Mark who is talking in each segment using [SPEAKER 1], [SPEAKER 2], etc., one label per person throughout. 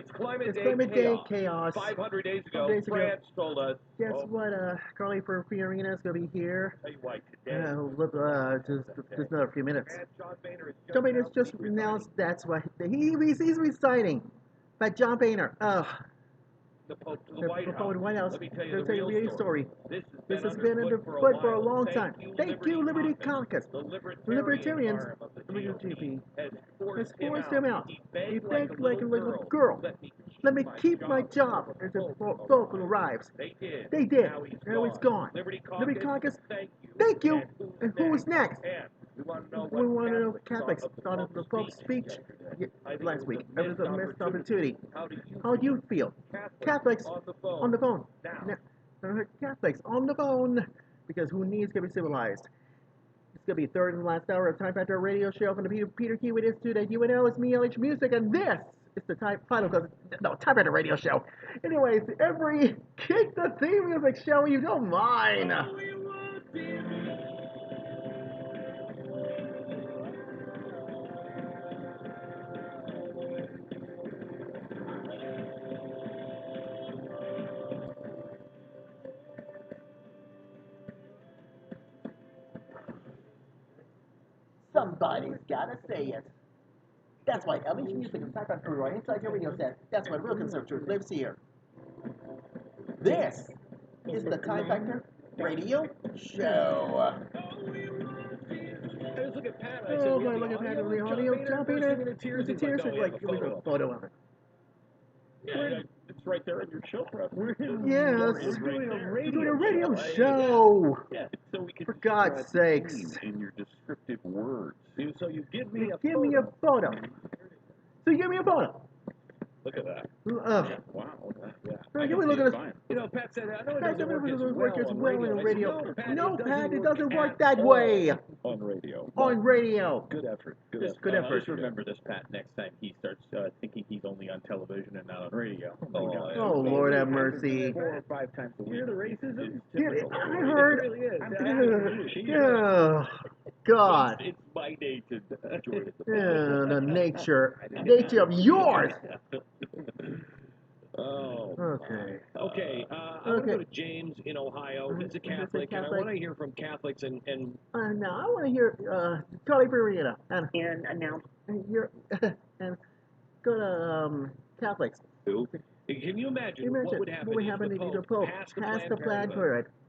[SPEAKER 1] It's climate
[SPEAKER 2] It's
[SPEAKER 1] day
[SPEAKER 2] climate day
[SPEAKER 1] chaos.
[SPEAKER 2] chaos.
[SPEAKER 1] 500 days ago,
[SPEAKER 2] 500 days ago.
[SPEAKER 1] France told us.
[SPEAKER 2] Guess what? Carly for Free Arena is gonna be here.
[SPEAKER 1] Tell you what, today.
[SPEAKER 2] Just another few minutes.
[SPEAKER 1] And
[SPEAKER 2] John Boehner's just announced that's why he's resigning. But John Boehner,
[SPEAKER 1] the Pope to the
[SPEAKER 2] the
[SPEAKER 1] White House.
[SPEAKER 2] White House.
[SPEAKER 1] Let me tell you
[SPEAKER 2] Gonna
[SPEAKER 1] the
[SPEAKER 2] tell you
[SPEAKER 1] real
[SPEAKER 2] the
[SPEAKER 1] story.
[SPEAKER 2] story.
[SPEAKER 1] This
[SPEAKER 2] This has been underfoot for a long time. Thank you, Liberty Caucus.
[SPEAKER 1] The
[SPEAKER 2] Libertarians,
[SPEAKER 1] arm of the
[SPEAKER 2] GOP,
[SPEAKER 1] has
[SPEAKER 2] forced
[SPEAKER 1] forced
[SPEAKER 2] him out.
[SPEAKER 1] He
[SPEAKER 2] He
[SPEAKER 1] begged
[SPEAKER 2] like a little girl. Let me keep my job until Pope arrives.
[SPEAKER 1] They did.
[SPEAKER 2] They did.
[SPEAKER 1] Now
[SPEAKER 2] he's gone.
[SPEAKER 1] Liberty
[SPEAKER 2] Caucus,
[SPEAKER 1] thank you.
[SPEAKER 2] And who's next?
[SPEAKER 1] And we want to know
[SPEAKER 2] We
[SPEAKER 1] what
[SPEAKER 2] want to know what Catholics thought of the
[SPEAKER 1] Pope's
[SPEAKER 2] Pope's speech
[SPEAKER 1] I think
[SPEAKER 2] last week.
[SPEAKER 1] It
[SPEAKER 2] It was a missed opportunity.
[SPEAKER 1] How
[SPEAKER 2] How do you feel? Catholics on the phone.
[SPEAKER 1] Now.
[SPEAKER 2] Catholics on the phone. Because who needs to be civilized? It's going to be third and last hour of Time Factor Radio Show from the Peter Kiewit Institute at UNL. It's me, LH Music, and this is the Time Factor Radio Show. Anyways, every Kick the Theme Music show you don't mind. Somebody's gotta say it. That's why LH Music and Time Factor right inside your radio set. That's why real conservative lives here. This is the Time Factor Radio Show.
[SPEAKER 1] I just look at Pat. I said,
[SPEAKER 2] Oh, boy, look at Pat with the audio. John Boehner,
[SPEAKER 1] with the tears.
[SPEAKER 2] with the tears, like, with a photo of it.
[SPEAKER 1] Yeah, it's right there in your show prep.
[SPEAKER 2] Yes,
[SPEAKER 1] we're
[SPEAKER 2] doing a radio show.
[SPEAKER 1] Yeah, so we can.
[SPEAKER 2] For God's sakes.
[SPEAKER 1] In your descriptive words. So you give me a
[SPEAKER 2] Give
[SPEAKER 1] photo.
[SPEAKER 2] me a photo. So you give me a photo.
[SPEAKER 1] Look at that. Wow.
[SPEAKER 2] Yeah. Give me a look at this.
[SPEAKER 1] You know, Pat said, I know it
[SPEAKER 2] Pat
[SPEAKER 1] doesn't
[SPEAKER 2] doesn't
[SPEAKER 1] work as well
[SPEAKER 2] in
[SPEAKER 1] on
[SPEAKER 2] radio.
[SPEAKER 1] radio.
[SPEAKER 2] No, Pat, it doesn't work that way.
[SPEAKER 1] On radio.
[SPEAKER 2] On radio.
[SPEAKER 1] Good effort.
[SPEAKER 2] Good effort.
[SPEAKER 3] Just remember this, Pat, next time he starts thinking he's only on television and not on radio.
[SPEAKER 2] Oh, Lord have mercy.
[SPEAKER 3] 4 or 5 times a week.
[SPEAKER 1] Hear the racism?
[SPEAKER 2] I heard.
[SPEAKER 1] It really is.
[SPEAKER 2] Oh, God.
[SPEAKER 1] It's my nature to enjoy it.
[SPEAKER 2] The nature of yours.
[SPEAKER 1] Oh.
[SPEAKER 2] Okay.
[SPEAKER 1] Okay. I want to go to James in Ohio. He's a Catholic, and I want to hear from Catholics and
[SPEAKER 2] Now I want to hear Carly Farina and
[SPEAKER 4] announce
[SPEAKER 2] and go to Catholics.
[SPEAKER 1] Can you imagine what would happen if the Pope
[SPEAKER 2] passed the Planned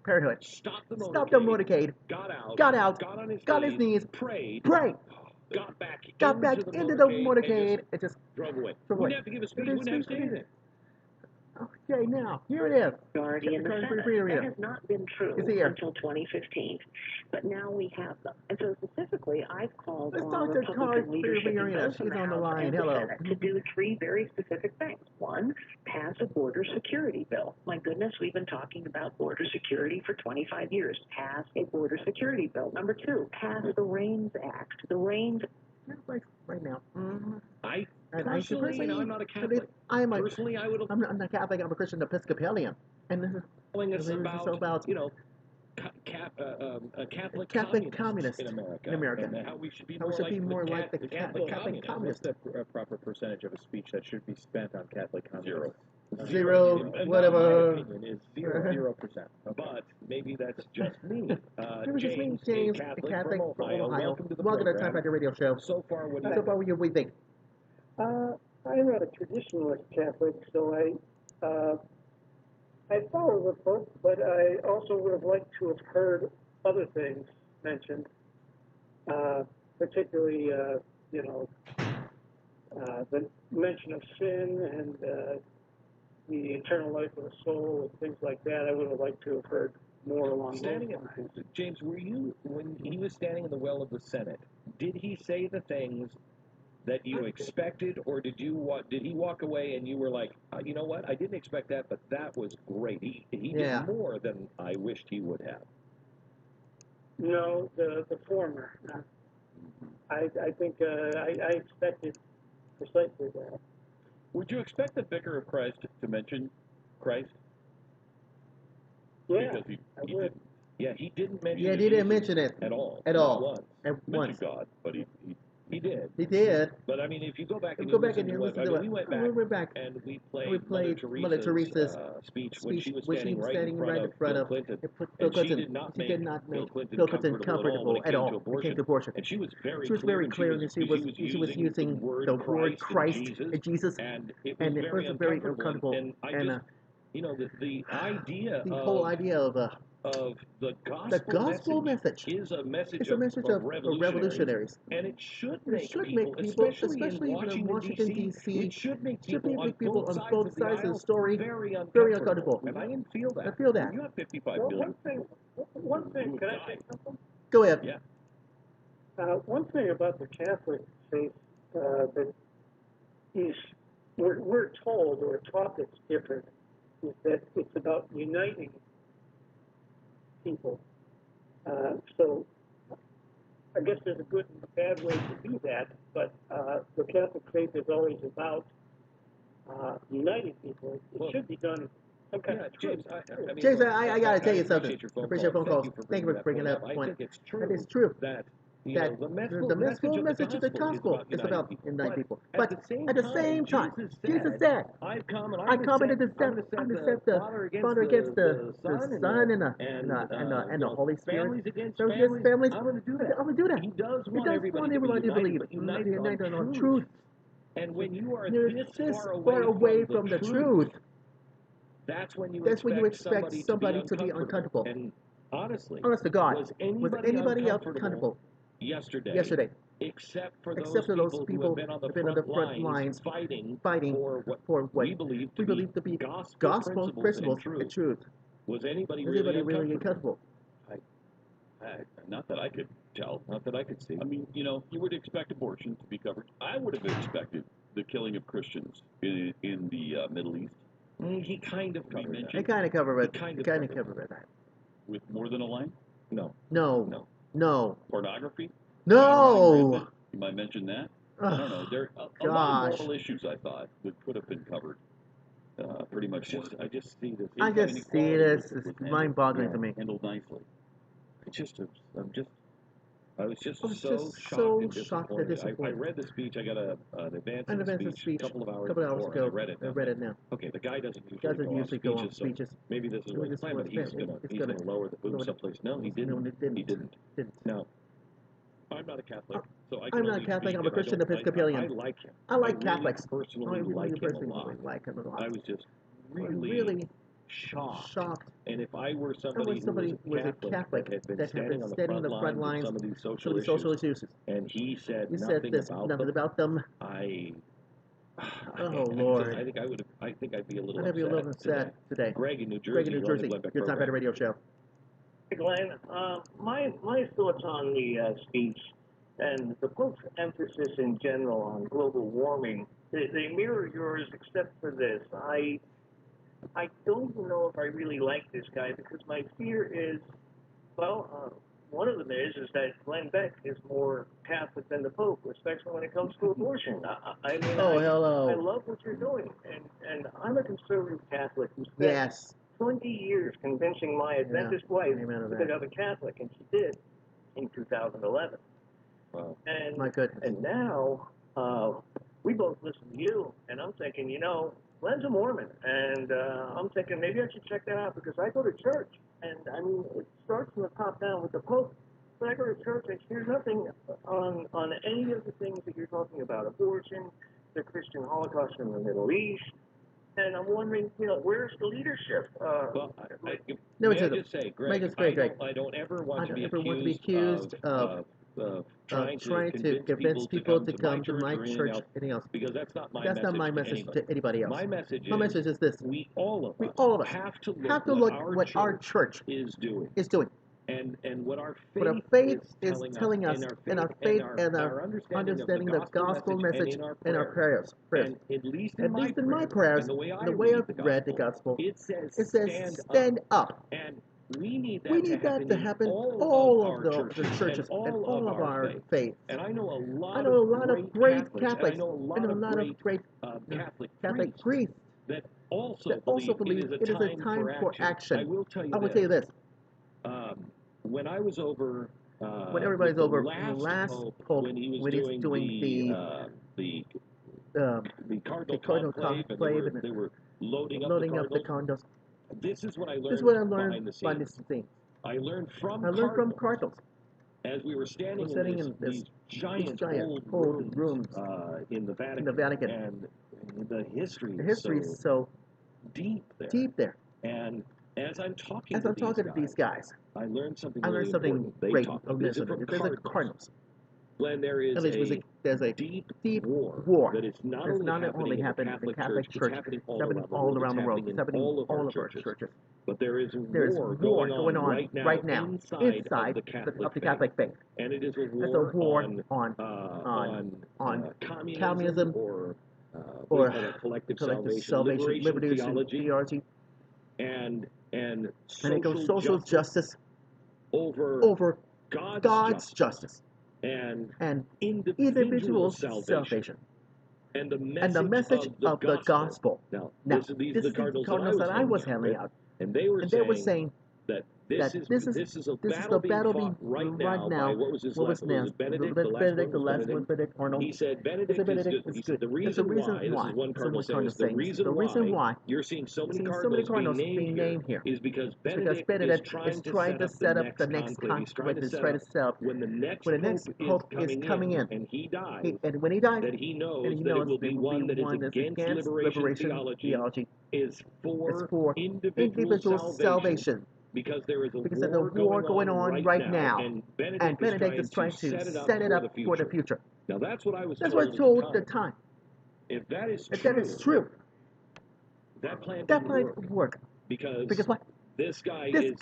[SPEAKER 2] Parenthood,
[SPEAKER 1] stopped the
[SPEAKER 2] motorcade,
[SPEAKER 1] got out,
[SPEAKER 2] got on his knees,
[SPEAKER 1] prayed, got back
[SPEAKER 2] into the motorcade, and just
[SPEAKER 1] drove away.
[SPEAKER 2] Drove away.
[SPEAKER 1] Wouldn't have to give a speech. Wouldn't have to say anything.
[SPEAKER 2] Okay, now, here it is.
[SPEAKER 4] majority in the Senate. That has not been true until 2015. But now we have them. And so specifically, I've called
[SPEAKER 2] Let's
[SPEAKER 4] on
[SPEAKER 2] talk to
[SPEAKER 4] Republican
[SPEAKER 2] Carly
[SPEAKER 4] leadership in
[SPEAKER 2] Farina.
[SPEAKER 4] both
[SPEAKER 2] She's
[SPEAKER 4] the
[SPEAKER 2] on the
[SPEAKER 4] House
[SPEAKER 2] line.
[SPEAKER 4] and the
[SPEAKER 2] Hello.
[SPEAKER 4] Senate to do 3 very specific things. 1, pass a border security bill. My goodness, we've been talking about border security for 25 years. Pass a border security bill. Number 2, pass the REINS Act. The REINS
[SPEAKER 2] right now.
[SPEAKER 1] I
[SPEAKER 2] Personally,
[SPEAKER 1] I'm not a Catholic. Personally, I would have.
[SPEAKER 2] I'm not Catholic. I'm a Christian Episcopalian. And this is
[SPEAKER 1] telling us
[SPEAKER 2] about
[SPEAKER 1] Catholic communists in America. And how we should be more like the Catholic communists.
[SPEAKER 3] What's the proper percentage of a speech that should be spent on Catholic communists?
[SPEAKER 2] Zero, whatever.
[SPEAKER 3] My opinion is 0%.
[SPEAKER 1] But maybe that's just me.
[SPEAKER 2] James, Catholic from Ohio.
[SPEAKER 1] Welcome to the
[SPEAKER 2] Welcome to the
[SPEAKER 1] program.
[SPEAKER 2] Time Factor Radio Show.
[SPEAKER 1] So far, what
[SPEAKER 2] do you think?
[SPEAKER 5] I'm not a traditionalist Catholic, so I follow the Pope, but I also would have liked to have heard other things mentioned, particularly, the mention of sin and the eternal life of the soul and things like that. I would have liked to have heard more along those lines.
[SPEAKER 1] James, were you, when he was standing in the well of the Senate, did he say the things that you expected, or did he walk away and you were like, you know what, I didn't expect that, but that was great. He did more than I wished he would have.
[SPEAKER 5] No, the former. I think I expected precisely that.
[SPEAKER 1] Would you expect the Vicar of Christ to mention Christ?
[SPEAKER 5] Yeah,
[SPEAKER 1] because
[SPEAKER 5] I would.
[SPEAKER 1] He didn't mention.
[SPEAKER 2] Yeah, he didn't mention it
[SPEAKER 1] at all.
[SPEAKER 2] At all.
[SPEAKER 1] Mentioned God, but he He did.
[SPEAKER 2] He did.
[SPEAKER 1] But I mean, if you go back and
[SPEAKER 2] Go
[SPEAKER 1] you
[SPEAKER 2] back
[SPEAKER 1] listen
[SPEAKER 2] and
[SPEAKER 1] to
[SPEAKER 2] listen
[SPEAKER 1] it, I
[SPEAKER 2] to
[SPEAKER 1] mean,
[SPEAKER 2] it.
[SPEAKER 1] we went back and we played Mother Teresa's speech when she was standing right in front of Bill Clinton.
[SPEAKER 2] Bill
[SPEAKER 1] And she
[SPEAKER 2] Clinton.
[SPEAKER 1] did not
[SPEAKER 2] She
[SPEAKER 1] make
[SPEAKER 2] did not make
[SPEAKER 1] Bill Clinton comfortable at all when it came to abortion.
[SPEAKER 2] And
[SPEAKER 1] she was very
[SPEAKER 2] clear, and she was using the word Christ
[SPEAKER 1] and Jesus, and it was very uncomfortable. And I just, you know, the idea
[SPEAKER 2] the whole idea of
[SPEAKER 1] the
[SPEAKER 2] the gospel message
[SPEAKER 1] is a message,
[SPEAKER 2] it's a message of revolutionaries.
[SPEAKER 1] And it should
[SPEAKER 2] It
[SPEAKER 1] make
[SPEAKER 2] should
[SPEAKER 1] people,
[SPEAKER 2] make people,
[SPEAKER 1] especially in Washington, D.C., it should make people on both sides of the story very uncomfortable. And I didn't feel that.
[SPEAKER 2] I feel that.
[SPEAKER 1] You have 55 million.
[SPEAKER 5] One thing, can I say something?
[SPEAKER 2] Go ahead.
[SPEAKER 1] Yeah.
[SPEAKER 5] One thing about the Catholic faith that is, we're told or taught that's different is that it's about uniting people. So I guess there's a good and a bad way to do that, but the Catholic faith is always about uniting people. It should be done some kind of
[SPEAKER 1] James,
[SPEAKER 2] James, I got to tell you something. I appreciate your phone calls. Thank you for bringing up that point.
[SPEAKER 1] I think it's true.
[SPEAKER 2] That is true.
[SPEAKER 1] That
[SPEAKER 2] the message of the gospel is about uniting people. But at the same time, Jesus said,
[SPEAKER 1] I've come and
[SPEAKER 2] I'm coming to set the Father against the Son and the Holy Spirit. Families. I'm going to do that. I'm going to do that.
[SPEAKER 1] He does want everybody
[SPEAKER 2] to believe, united on truth.
[SPEAKER 1] And when you are
[SPEAKER 2] this far away from the truth,
[SPEAKER 1] that's when you
[SPEAKER 2] expect somebody to be uncomfortable.
[SPEAKER 1] And honestly,
[SPEAKER 2] honest to God,
[SPEAKER 1] was
[SPEAKER 2] anybody uncomfortable
[SPEAKER 1] yesterday, except for those people who have been on the front lines
[SPEAKER 2] fighting
[SPEAKER 1] for what we believe to be gospel principles and truth? Was anybody really uncomfortable? Not that I could tell, not that I could see.
[SPEAKER 3] I mean, you know, you would expect abortion to be covered. I would have expected the killing of Christians in the Middle East.
[SPEAKER 1] He kind of covered that.
[SPEAKER 2] He kind of covered it. Kind of covered that.
[SPEAKER 3] With more than a line?
[SPEAKER 2] No.
[SPEAKER 3] Pornography?
[SPEAKER 2] No.
[SPEAKER 3] You might mention that. I don't know. There are a lot of moral issues, I thought, that could have been covered. Pretty much.
[SPEAKER 1] I just see this.
[SPEAKER 2] I just see this. It's mind-boggling to me.
[SPEAKER 3] Handled nicely.
[SPEAKER 1] I was just
[SPEAKER 2] so
[SPEAKER 1] shocked and disappointed. I read the speech. I got an advanced speech a couple of hours
[SPEAKER 2] ago.
[SPEAKER 1] I read it now. Okay, the guy doesn't usually go on speeches. So maybe this is what he's planning, but he's going to lower the boom someplace. No, he didn't. He didn't. Now, I'm not a Catholic, so I can
[SPEAKER 2] I'm not a Catholic. I'm a Christian Episcopalian.
[SPEAKER 1] I like him.
[SPEAKER 2] I like Catholics.
[SPEAKER 1] Personally, like him a lot. I was just really shocked. And if I were somebody who was a Catholic that had been standing on the front lines of some of these social issues, and he said nothing about them,
[SPEAKER 2] Lord!
[SPEAKER 1] I think I'd be a little upset
[SPEAKER 2] today.
[SPEAKER 1] Greg in New Jersey,
[SPEAKER 2] Good Time Better Radio Show.
[SPEAKER 6] Hey Glenn, my thoughts on the speech and the Pope's emphasis in general on global warming, they mirror yours except for this. I don't even know if I really like this guy because my fear is, one of them is that Glenn Beck is more Catholic than the Pope, especially when it comes to abortion.
[SPEAKER 2] Hello.
[SPEAKER 6] I love what you're doing, and I'm a conservative Catholic who spent 20 years convincing my Adventist wife to become a Catholic, and she did in 2011.
[SPEAKER 1] Wow.
[SPEAKER 6] And,
[SPEAKER 2] my goodness.
[SPEAKER 6] And now we both listen to you, and I'm thinking, Glenn's a Mormon, and I'm thinking maybe I should check that out because I go to church, and I mean it starts from the top down with the Pope. But I go to church and hear nothing on any of the things that you're talking about: abortion, the Christian Holocaust in the Middle East, and I'm wondering, where's the leadership?
[SPEAKER 1] May I just say, Greg, I don't ever want to be accused of trying to convince people to come to my church or anything else. Because that's not my message to anybody else. My message is this: we all of us have to look what our church is doing. And what our faith is telling us, and our faith and our understanding of the gospel message and our prayers. And at least in my prayers, and the way I've read the gospel, it says stand up. And we need that to happen all of the churches and all of our faith. And I know a lot of great Catholics. I know a lot of great Catholic priests that also believe it is a time for action. I will tell you this. When I was over
[SPEAKER 2] when everybody's over,
[SPEAKER 1] the last Pope,
[SPEAKER 2] Pope,
[SPEAKER 1] when he was
[SPEAKER 2] when he's
[SPEAKER 1] doing
[SPEAKER 2] doing
[SPEAKER 1] the Cardinal
[SPEAKER 2] Cardinal
[SPEAKER 1] conclave,
[SPEAKER 2] conclave,
[SPEAKER 1] and they were loading up
[SPEAKER 2] loading
[SPEAKER 1] the
[SPEAKER 2] up the
[SPEAKER 1] Cardinals.
[SPEAKER 2] condos.
[SPEAKER 1] This is what I
[SPEAKER 2] This is what I
[SPEAKER 1] learned
[SPEAKER 2] learned
[SPEAKER 1] behind the scenes. I learned from
[SPEAKER 2] Cardinals.
[SPEAKER 1] As we were standing
[SPEAKER 2] in
[SPEAKER 1] these giant
[SPEAKER 2] old rooms
[SPEAKER 1] in the Vatican, and the history is so deep there. And as I'm talking to these guys, I learned something really important. They
[SPEAKER 2] great.
[SPEAKER 1] taught
[SPEAKER 2] Oh,
[SPEAKER 1] me.
[SPEAKER 2] there's a Cardinals.
[SPEAKER 1] When there is
[SPEAKER 2] there's a
[SPEAKER 1] deep
[SPEAKER 2] war
[SPEAKER 1] that is not only happening in the Catholic Church, it's happening all around the world. It's happening in all of our churches. But there is war going on right now inside of the Catholic faith. And it is a war on communism or collective salvation, liberation theology, and social justice over God's justice and individual salvation. And the message of the gospel. Now, these are the Cardinals that I was handing out. And they were saying that this is a battle being fought right now by, what was his last name? Benedict? The last one was Benedict Arnold. He said, Benedict is good. The reason why, this is one Cardinal saying, the reason why you're seeing so many Cardinals being named here is because Benedict is trying to set up the next conclave. He's trying to set up when the next Pope is coming in, and he dies,
[SPEAKER 2] and when he dies,
[SPEAKER 1] that he knows that it will be one that is against liberation theology, is for individual salvation. Because there is a war going on right now, and Benedict is trying to set it up for the future. Now that's what I was told at the time. If that is true, that plan would work. Because what? This guy is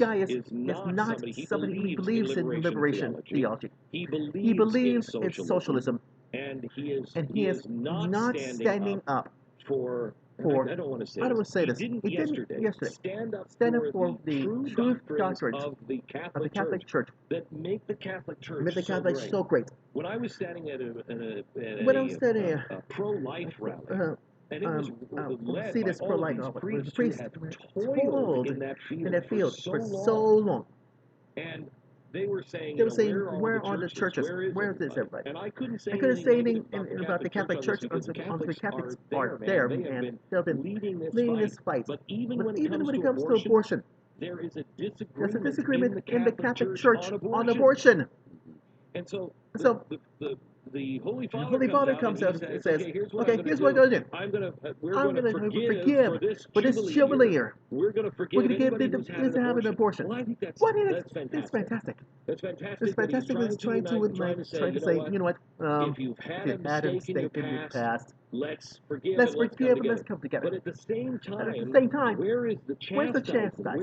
[SPEAKER 1] not somebody who believes in liberation theology. He believes in socialism, and he is not standing up for. I don't want to say this. He didn't yesterday stand up for the truth doctrines of the Catholic Church that make the Catholic Church so great. When I was standing at a pro-life rally, and it was led by all of these priests who had toiled in that field for so long. And they were saying, where are the churches? Where is this, everybody? And I couldn't say anything about the Catholic Church until the Catholics are there, and they've been leading this fight. But even when it comes to abortion, there is a disagreement in the Catholic Church on abortion. And so the Holy Father comes out and says, okay, here's what I'm going to do. We're going to forgive for this jubilee year. We're going to forgive anybody who's had an abortion. Well, I think that's fantastic. That's fantastic. It's fantastic that he's trying to say, you know what, if you've had a mistake in your past, let's forgive and let's come together. But at the same time, where is the chastisement?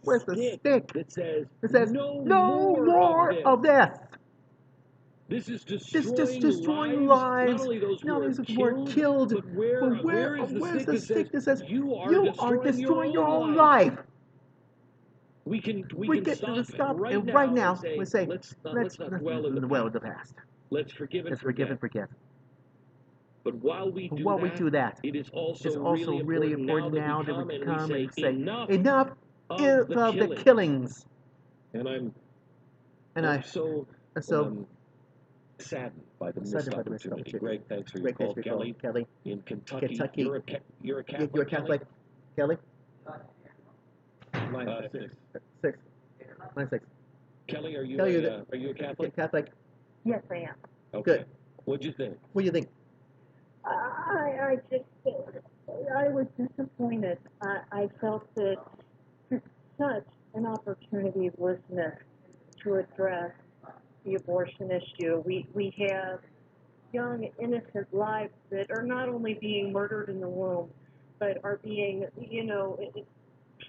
[SPEAKER 1] Where's the stick that says no more of this? This is destroying lives. Not only those who are killed, but where's the stick that says you are destroying your own life? We can stop and right now we say let's not dwell in the past. Let's forgive and forget. But while we do that, it is also really important now that we come and say enough of the killings. And I'm so saddened by the missed opportunity. Greg, thanks for your call. Kelly in Kentucky. You're a Catholic? Kelly? Mine's 6. Mine's 6. Kelly, are you a Catholic? Catholic.
[SPEAKER 7] Yes, I am.
[SPEAKER 1] Okay. Good. What'd you think?
[SPEAKER 7] I was disappointed. I felt that such an opportunity was missed to address the abortion issue. We have young, innocent lives that are not only being murdered in the womb, but are being,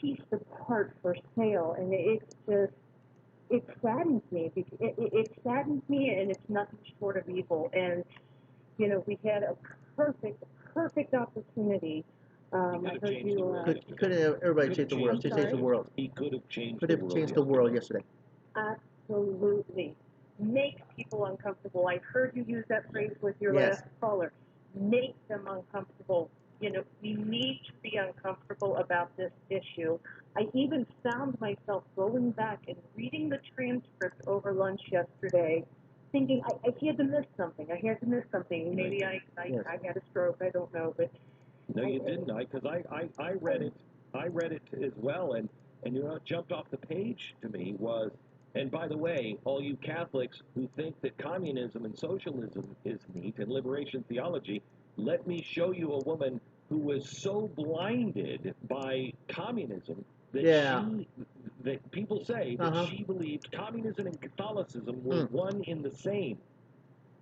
[SPEAKER 7] pieced apart for sale. And it saddens me. It saddens me, and it's nothing short of evil. And, we had a perfect opportunity.
[SPEAKER 2] Could everybody change the world? Change the world.
[SPEAKER 1] He could have changed
[SPEAKER 2] the world yesterday.
[SPEAKER 7] Absolutely. Make people uncomfortable. I heard you use that phrase with your last caller. Make them uncomfortable. we need to be uncomfortable about this issue. I even found myself going back and reading the transcript over lunch yesterday, thinking I had to miss something. I had to miss something. Maybe I had a stroke. I don't know, but
[SPEAKER 1] No, you didn't. I read it. I read it as well, and what jumped off the page to me was, and by the way, all you Catholics who think that communism and socialism is neat and liberation theology, let me show you a woman who was so blinded by communism that that people say that she believed communism and Catholicism were one in the same,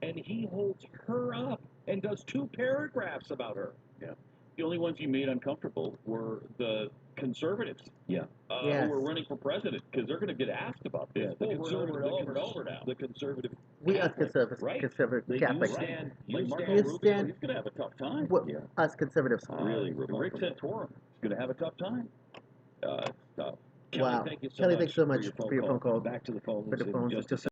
[SPEAKER 1] and he holds her up and does 2 paragraphs about her.
[SPEAKER 3] Yeah. The only ones you made uncomfortable were the conservatives.
[SPEAKER 1] Yeah.
[SPEAKER 3] Who were running for president, because they're going to get asked about this
[SPEAKER 1] The
[SPEAKER 3] over and over now.
[SPEAKER 1] The conservative
[SPEAKER 2] We as
[SPEAKER 1] Catholics,
[SPEAKER 2] conservatives,
[SPEAKER 1] right?
[SPEAKER 2] conservative Catholics.
[SPEAKER 3] Like Marco
[SPEAKER 2] You
[SPEAKER 3] Rubio,
[SPEAKER 2] stand-
[SPEAKER 3] he's going to have a tough time.
[SPEAKER 2] Us conservatives.
[SPEAKER 3] Really, Rick Santorum is going to have a tough time.
[SPEAKER 1] Tough.
[SPEAKER 2] Wow.
[SPEAKER 1] Kelly, thank you so
[SPEAKER 2] Kelly,
[SPEAKER 1] much
[SPEAKER 2] thanks so much
[SPEAKER 1] for your phone call. Back to the phones
[SPEAKER 2] For the
[SPEAKER 1] in
[SPEAKER 2] phones,
[SPEAKER 1] just a
[SPEAKER 2] just